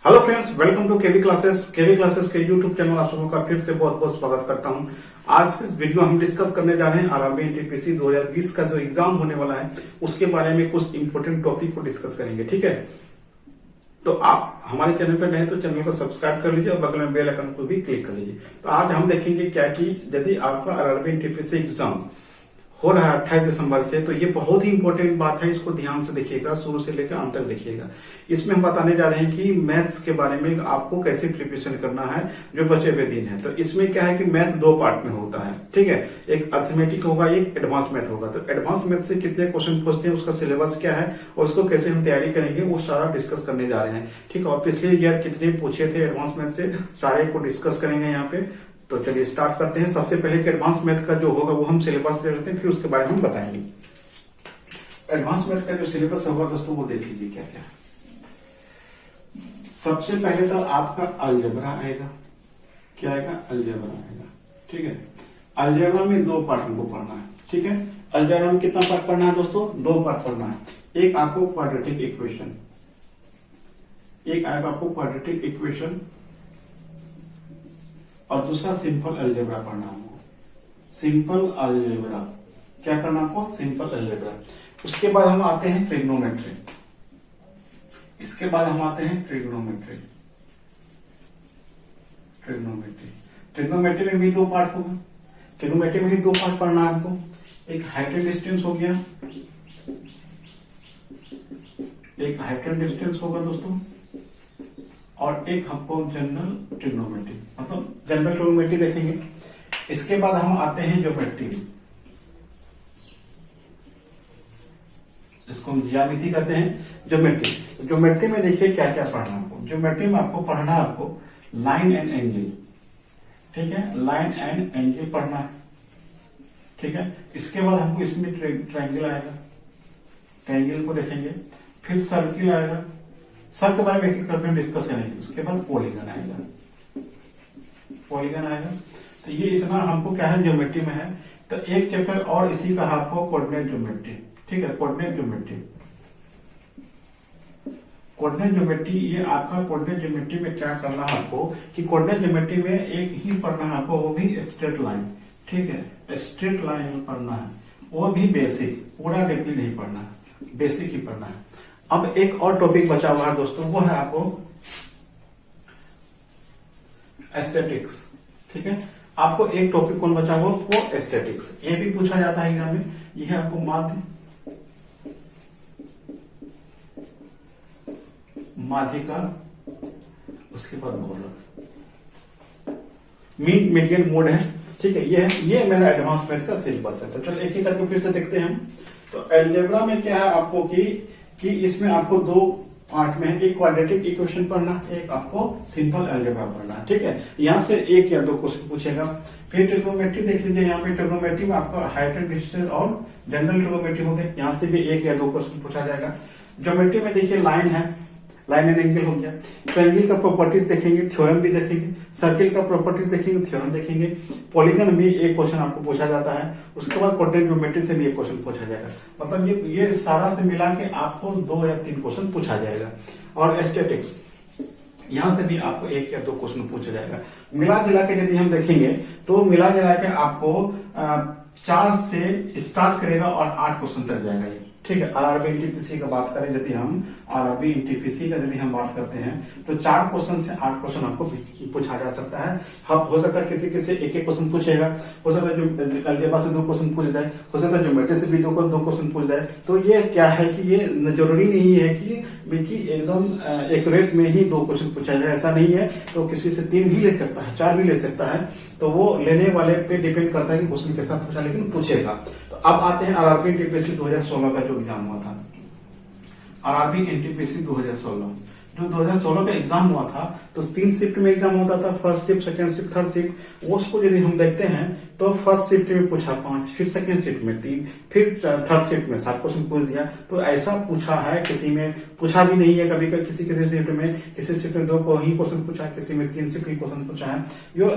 Hello friends, welcome to KV classes. KV classes के YouTube channel आप सबों का फिर से बहुत बहुत स्वागत करता हूं। आज के इस वीडियो हम डिस्कस करने जा रहे हैं आरआरबी एनटीपीसी 2020 का जो एग्जाम होने वाला है उसके बारे में कुछ इंपोर्टेंट टॉपिक को डिस्कस करेंगे। ठीक है, तो आप हमारे चैनल पर नए तो चैनल को सब्सक्राइब कर लीजिए और बगल में बेल आइकन को भी क्लिक कर लीजिए। तो आज हम देखेंगे क्या कि यदि आपका आरआरबी एनटीपीसी एग्जाम हो रहा है 28 दिसंबर से, तो ये बहुत ही इंपॉर्टेंट बात है। इसको ध्यान से देखिएगा, शुरू से लेकर अंत तक देखिएगा। इसमें हम बताने जा रहे हैं कि मैथ्स के बारे में आपको कैसे प्रिपरेशन करना है जो बचे हुए दिन है। तो इसमें क्या है कि मैथ दो पार्ट में होता है। ठीक है, एक अर्थमेटिक होगा, एक एडवांस मैथ होगा। तो एडवांस मैथ से कितने क्वेश्चन पूछते हैं, उसका सिलेबस क्या है और उसको कैसे हम तैयारी करेंगे, वो सारा डिस्कस करने जा रहे हैं। ठीक है, और पिछले ईयर कितने पूछे थे एडवांस मैथ से, सारे को डिस्कस करेंगे यहाँ पे। तो चलिए स्टार्ट करते हैं। सबसे पहले एडवांस मैथ का जो होगा वो हम सिलेबस ले लेते हैं, फिर उसके बारे में हम बताएंगे। एडवांस मैथ का जो सिलेबस होगा दोस्तों वो देख लीजिए क्या क्या। सबसे पहले तो आपका अलजेब्रा आएगा। क्या आएगा? अलजेब्रा आएगा। ठीक है, अलजेब्रा में दो पार्ट हमको पढ़ना है। ठीक है, अलजेब्रा में कितना पार्ट पढ़ना है दोस्तों? दो पार्ट पढ़ना है। एक आपको क्वाड्रेटिक इक्वेशन, एक आएगा आपको क्वाड्रेटिक इक्वेशन, और दूसरा सिंपल अलजेब्रा पढ़ना हमको। सिंपल अलजेब्रा क्या करना आपको? Simple algebra. उसके बाद हम आते हैं ट्रिग्नोमेट्री। इसके बाद हम आते हैं ट्रिग्नोमेट्री। ट्रिग्नोमेट्री ट्रिग्नोमेट्री में भी दो पार्ट होगा। ट्रिग्नोमेट्री में भी दो पार्ट पढ़ना है आपको। एक हाइट एंड डिस्टेंस हो गया, एक हाइट एंड डिस्टेंस होगा दोस्तों, और एक हमको जनरल ट्रिग्नोमेट्री, मतलब जनरल ट्रिग्नोमेट्री देखेंगे। इसके बाद हम आते हैं ज्योमेट्री। इसको हम ज्यामिति कहते हैं, ज्योमेट्री। ज्योमेट्री में देखिए क्या क्या पढ़ना है आपको। ज्योमेट्री में आपको पढ़ना है आपको लाइन एंड एंगल। ठीक है, लाइन एंड एंगल पढ़ना है। ठीक है, इसके बाद हमको इसमें ट्रायंगल आएगा, ट्रायंगल को देखेंगे। फिर सर्किल आएगा, सब के बारे में एक करके डिस्कस करेंगे। उसके बाद पॉलीगन आएगा, पॉलीगन आएगा। तो ये इतना हमको क्या है ज्योमेट्री में है। तो एक चैप्टर और इसी का आपको कोऑर्डिनेट ज्योमेट्री। ठीक है, कोऑर्डिनेट ज्योमेट्री। कोऑर्डिनेट ज्योमेट्री, ये आपका कोऑर्डिनेट ज्योमेट्री में क्या करना है आपको कि कोऑर्डिनेट ज्योमेट्री में एक ही पढ़ना है आपको, वो भी स्ट्रेट लाइन। ठीक है, स्ट्रेट लाइन पढ़ना है, वो भी बेसिक, पूरा डेप्थ नहीं पढ़ना है, बेसिक ही पढ़ना है। अब एक और टॉपिक बचा हुआ है दोस्तों, वो है आपको एस्थेटिक्स। ठीक है, आपको एक टॉपिक कौन बचा हुआ? वो एस्थेटिक्स। ये भी पूछा जाता है एग्जाम में। ये है आपको माध्य, माध्यिका, उसके बाद गोलक, मीन मीडियन मोड है। ठीक है, ये मेरा एडवांस मैथ का सिलेबस है। तो चलो एक ही करके फिर से देखते हैं। तो अलजेब्रा में क्या है आपको कि इसमें आपको दो पार्ट में है। एक क्वाड्रेटिक इक्वेशन पढ़ना, एक आपको सिंपल अलजेब्रा पढ़ना है। ठीक है, यहाँ से एक या दो क्वेश्चन पूछेगा। फिर ट्रिग्नोमेट्री देख लीजिए। यहाँ पे ट्रिग्नोमेट्री में आपका हाइट एंड डिस्टेंस और जनरल ट्रिग्नोमेट्री हो गया, यहाँ से भी एक या दो क्वेश्चन पूछा जाएगा। ज्योमेट्री में देखिए लाइन है, लाइन एंड एंगल हो गया। ट्रायंगल का प्रॉपर्टीज देखेंगे, थ्योरम भी देखेंगे। सर्किल का प्रॉपर्टीज देखेंगे, थ्योरम देखेंगे। पॉलीगन भी एक क्वेश्चन आपको पूछा जाता है। उसके बाद कोऑर्डिनेट ज्योमेट्री से भी एक क्वेश्चन पूछा जाएगा। मतलब ये सारा से मिला के आपको 2 या 3 क्वेश्चन पूछा जाएगा। और एस्थेटिक्स, यहां से भी आपको 1 या 2 क्वेश्चन पूछा जाएगा। मिला जुला के यदि हम देखेंगे तो मिला जुला के आपको 4 से स्टार्ट करेगा और 8 क्वेश्चन तक जाएगा ये। ठीक है, आरआरबी एनटीपीसी का बात करें, यदि हम आरआरबी एनटीपीसी का यदि हम बात करते हैं तो 4 क्वेश्चन से 8 क्वेश्चन आपको पूछा जा सकता है। हो सकता है किसी से एक क्वेश्चन पूछेगा, हो सकता है जो अलजेब्रा से 2 क्वेश्चन पूछ जाए, हो सकता है ज्योमेट्री से भी 2 क्वेश्चन पूछ जाए। तो ये क्या है कि ये जरूरी नहीं है कि एकदम एक्यूरेट में ही 2 क्वेश्चन पूछा जाए, ऐसा नहीं है। तो किसी से 3 भी ले सकता है, 4 भी ले सकता है। तो वो लेने वाले पे डिपेंड करता है कि क्वेश्चन के साथ पूछा, लेकिन पूछेगा। तो अब आते हैं आरआरबी एनटीपीसी 2016 का जो एग्जाम हुआ था। आरआरबी एनटीपीसी 2016 जो 2016 का एग्जाम हुआ था, तो 3 शिफ्ट में एग्जाम होता था। First shift, second shift, third shift. उसको यदि हम देखते हैं तो फर्स्ट शिफ्ट में पूछा 5, फिर सेकंड शिफ्ट में 3, फिर थर्ड शिफ्ट में 7 क्वेश्चन पूछ दिया। तो ऐसा पूछा है, किसी में पूछा भी नहीं है कभी कभी। किसी शिफ्ट में, किसी शिफ्ट में 2 ही क्वेश्चन पूछा है, किसी में 3 शिफ्ट ही क्वेश्चन पूछा है।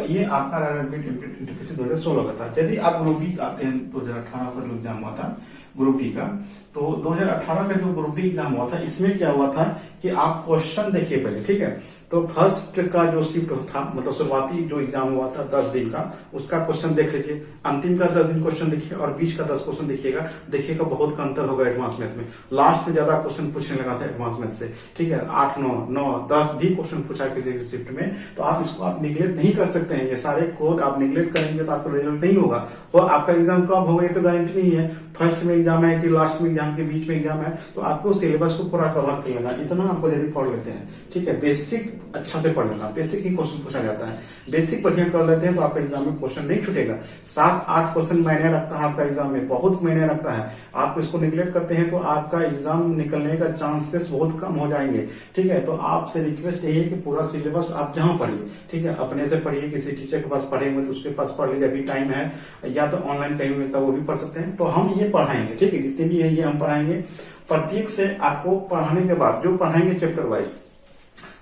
ये आपका आरआरबी एनटीपीसी 2016 का था। यदि आप लोग भी आते हैं 2018 का जो एग्जाम हुआ था ग्रुप डी का। तो 2018 का जो ग्रुप डी एग्जाम हुआ था, इसमें क्या हुआ था कि आप क्वेश्चन देखिए पहले, ठीक है। तो फर्स्ट का जो शिफ्ट था, मतलब शुरुआती जो एग्जाम हुआ था 10 दिन का, उसका क्वेश्चन देख लीजिए, अंतिम का 10 दिन क्वेश्चन देखिए और बीच का 10 क्वेश्चन देखिएगा बहुत का अंतर होगा एडवांस मैथ्स में। लास्ट में ज्यादा क्वेश्चन पूछने लगा था एडवांस मैथ्स से, ठीक है। 8, 9, 10 भी क्वेश्चन पूछा किसी शिफ्ट में, तो आप इसको आप निगलेक्ट नहीं कर सकते हैं। ये सारे कोड आप निगलेक्ट करेंगे तो आपको रिजल्ट नहीं होगा। और आपका एग्जाम कब होगा ये तो गारंटी नहीं है, फर्स्ट में एग्जाम है कि लास्ट में एग्जाम के बीच में एग्जाम है, तो आपको सिलेबस को पूरा कवर कर लेना, इतना आपको यदि पढ़ लेते हैं, ठीक है। बेसिक अच्छा से पढ़ लेना, बेसिक ही क्वेश्चन पूछा जाता है, बेसिक बढ़िया कर लेते हैं तो आपका एग्जाम में क्वेश्चन नहीं छूटेगा। 7-8 क्वेश्चन मायने रखता है आपका एग्जाम में, बहुत मायने रखता है। आप इसको निगलेक्ट करते हैं तो आपका एग्जाम निकलने का चांसेस बहुत कम हो जाएंगे, ठीक है। तो आपसे रिक्वेस्ट यही है कि पूरा सिलेबस आप जहां पढ़िए, ठीक है, अपने से पढ़िए, किसी टीचर के पास पढ़े हुए तो उसके पास पढ़ लीजिए, अभी टाइम है, या तो ऑनलाइन कहीं मिलता है वो भी पढ़ सकते हैं। तो हम ये पढ़ाएंगे, ठीक है, जितने भी है ये हम पढ़ाएंगे। प्रत्येक से आपको पढ़ाने के बाद जो पढ़ाएंगे चैप्टर वाइज,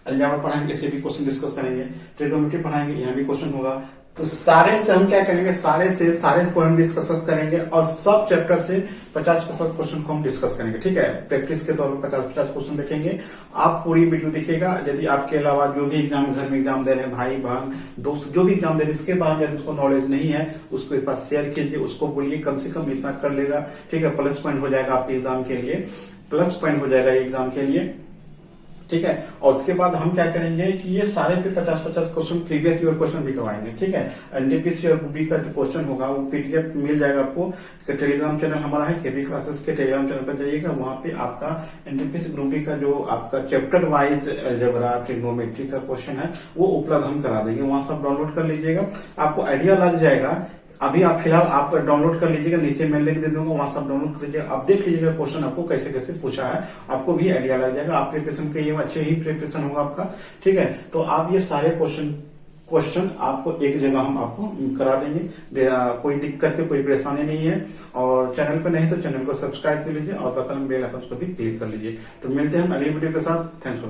अलजेब्रा पढ़ाएंगे, इससे भी क्वेश्चन डिस्कस करेंगे, ट्रिग्नोमेट्री पढ़ाएंगे, यहाँ भी क्वेश्चन होगा। तो सारे से हम क्या करेंगे, सारे पॉइंट डिस्कस करेंगे और सब चैप्टर से 50% क्वेश्चन को हम डिस्कस करेंगे, ठीक है। प्रैक्टिस के तौर पर 50-50 क्वेश्चन देखेंगे। आप पूरी वीडियो देखिएगा। यदि आपके अलावा जो भी एग्जाम घर में एग्जाम दे रहे हैं, भाई बहन दोस्त जो भी एग्जाम दे रहे हैं, इसके बारे में उसको नॉलेज नहीं है, उसको इस पास शेयर कीजिए, उसको बोलिए कम से कम इतना कर लेगा, ठीक है। प्लस पॉइंट हो जाएगा आपके एग्जाम के लिए, प्लस पॉइंट हो जाएगा एग्जाम के लिए, ठीक है। और उसके बाद हम क्या करेंगे कि ये सारे पे 50-50 क्वेश्चन प्रीवियस ईयर क्वेश्चन भी करवाएंगे, ठीक है। एनटीपीसी और ग्रुप डी का जो क्वेश्चन होगा वो पीडीएफ मिल जाएगा आपको। टेलीग्राम चैनल हमारा है केबी क्लासेस के, टेलीग्राम चैनल पर जाइएगा, वहां पे आपका एनटीपीसी ग्रुप डी का जो आपका चैप्टर वाइज अलजेब्रा ट्रिग्नोमेट्री का क्वेश्चन है वो उपलब्ध हम करा देंगे, वहां सब डाउनलोड कर लीजिएगा, आपको आइडिया लग जाएगा। अभी आप फिलहाल आप डाउनलोड कर लीजिएगा, नीचे मैं लिंक दे दूंगा, वहां सब डाउनलोड कर लीजिएगा, आप देख लीजिएगा क्वेश्चन आपको कैसे कैसे पूछा है, आपको भी आइडिया लग जाएगा। आप प्रिपरेशन के लिए अच्छे ही प्रिपरेशन होगा आपका, ठीक है। तो आप ये सारे क्वेश्चन आपको एक जगह हम आपको करा देंगे, कोई दिक्कत की कोई परेशानी नहीं है। और चैनल पे नहीं तो चैनल को सब्सक्राइब कर लीजिए और बगल में बेल आइकन को भी क्लिक कर लीजिए। तो मिलते हैं हम अगली वीडियो के साथ। Thanks for